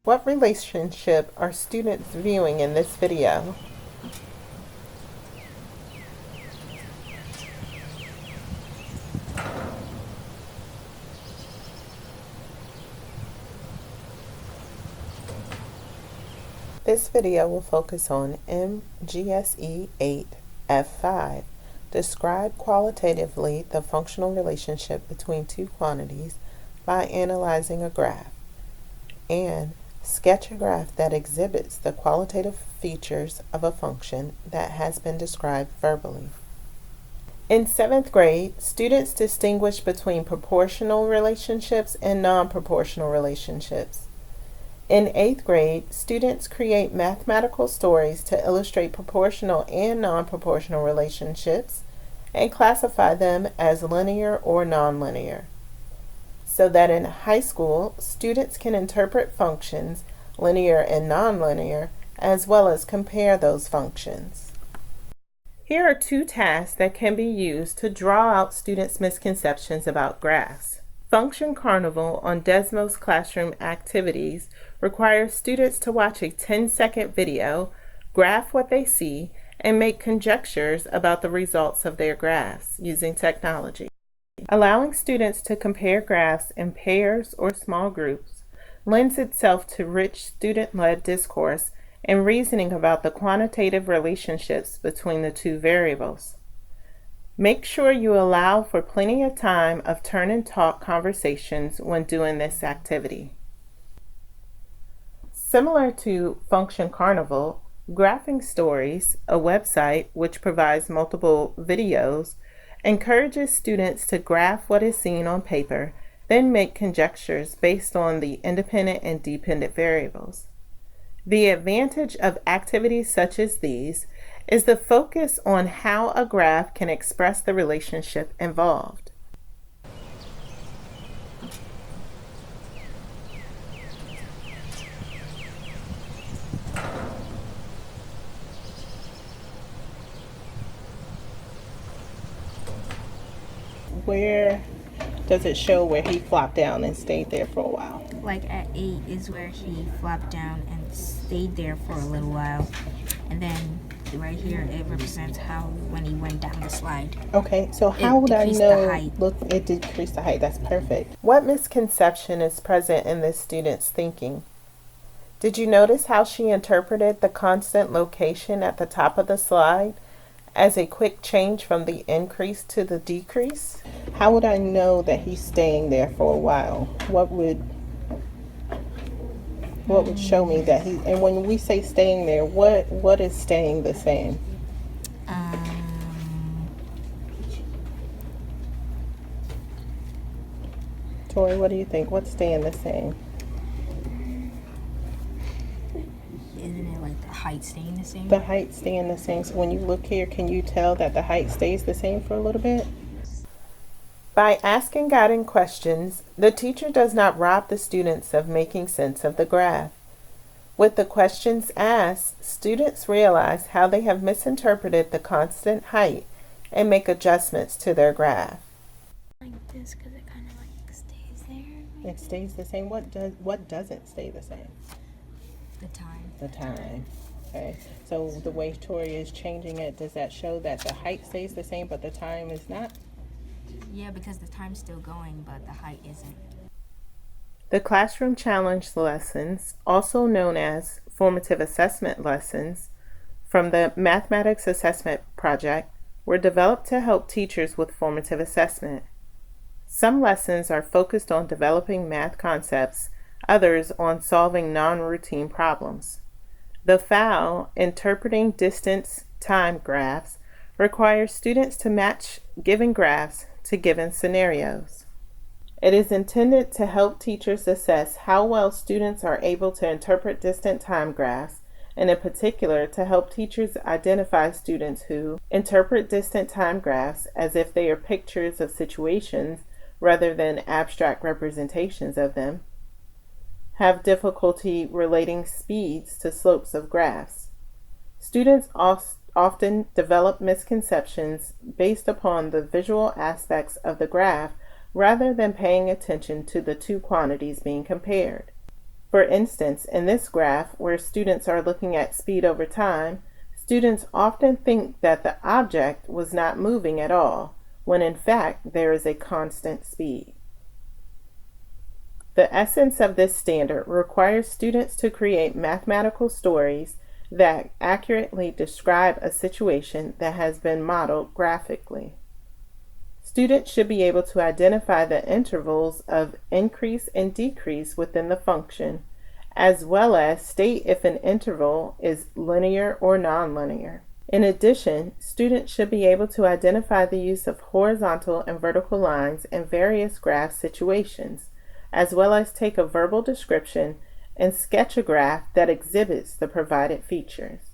What relationship are students viewing in this video? This video will focus on MGSE8 F5. Describe qualitatively the functional relationship between two quantities by analyzing a graph, and sketch a graph that exhibits the qualitative features of a function that has been described verbally. In 7th grade, students distinguish between proportional relationships and non-proportional relationships. In 8th grade, students create mathematical stories to illustrate proportional and non-proportional relationships and classify them as linear or nonlinear, so that in high school, students can interpret functions, linear and nonlinear, as well as compare those functions. Here are two tasks that can be used to draw out students' misconceptions about graphs. Function Carnival on Desmo's classroom activities requires students to watch a 10-second video, graph what they see, and make conjectures about the results of their graphs using technology. Allowing students to compare graphs in pairs or small groups lends itself to rich student-led discourse and reasoning about the quantitative relationships between the two variables. Make sure you allow for plenty of time of turn and talk conversations when doing this activity. Similar to Function Carnival, Graphing Stories, a website which provides multiple videos, encourages students to graph what is seen on paper, then make conjectures based on the independent and dependent variables. The advantage of activities such as these is the focus on how a graph can express the relationship involved. Where does it show where he flopped down and stayed there for a while? Like at 8 is where he flopped down and stayed there for a little while. And then right here it represents how when he went down the slide. Okay, so how would I decreased know? the height. Look, it decreased the height. That's perfect. What misconception is present in this student's thinking? Did you notice how she interpreted the constant location at the top of the slide as a quick change from the increase to the decrease? How would I know that he's staying there for a while? What would show me that he, and when we say staying there, what is staying the same? Tori, what do you think? What's staying the same? Isn't it like the height staying the same? The height staying the same. So when you look here, can you tell that the height stays the same for a little bit? By asking guiding questions, the teacher does not rob the students of making sense of the graph. With the questions asked, students realize how they have misinterpreted the constant height and make adjustments to their graph. Like this because it kind of like stays there. It stays the same. What doesn't stay the same? The time. The time. Okay. So the way Tori is changing it, does that show that the height stays the same but the time is not? Yeah, because the time's still going, but the height isn't. The classroom challenge lessons, also known as formative assessment lessons, from the Mathematics Assessment Project, were developed to help teachers with formative assessment. Some lessons are focused on developing math concepts, others on solving non-routine problems. The FOW, Interpreting Distance Time Graphs, requires students to match given graphs to given scenarios. It is intended to help teachers assess how well students are able to interpret distant time graphs, and in particular to help teachers identify students who interpret distant time graphs as if they are pictures of situations rather than abstract representations of them, have difficulty relating speeds to slopes of graphs. Students often develop misconceptions based upon the visual aspects of the graph rather than paying attention to the two quantities being compared. For instance, in this graph, where students are looking at speed over time, students often think that the object was not moving at all, when in fact there is a constant speed. The essence of this standard requires students to create mathematical stories that accurately describe a situation that has been modeled graphically. Students should be able to identify the intervals of increase and decrease within the function, as well as state if an interval is linear or nonlinear. In addition, students should be able to identify the use of horizontal and vertical lines in various graph situations, as well as take a verbal description and sketch a graph that exhibits the provided features.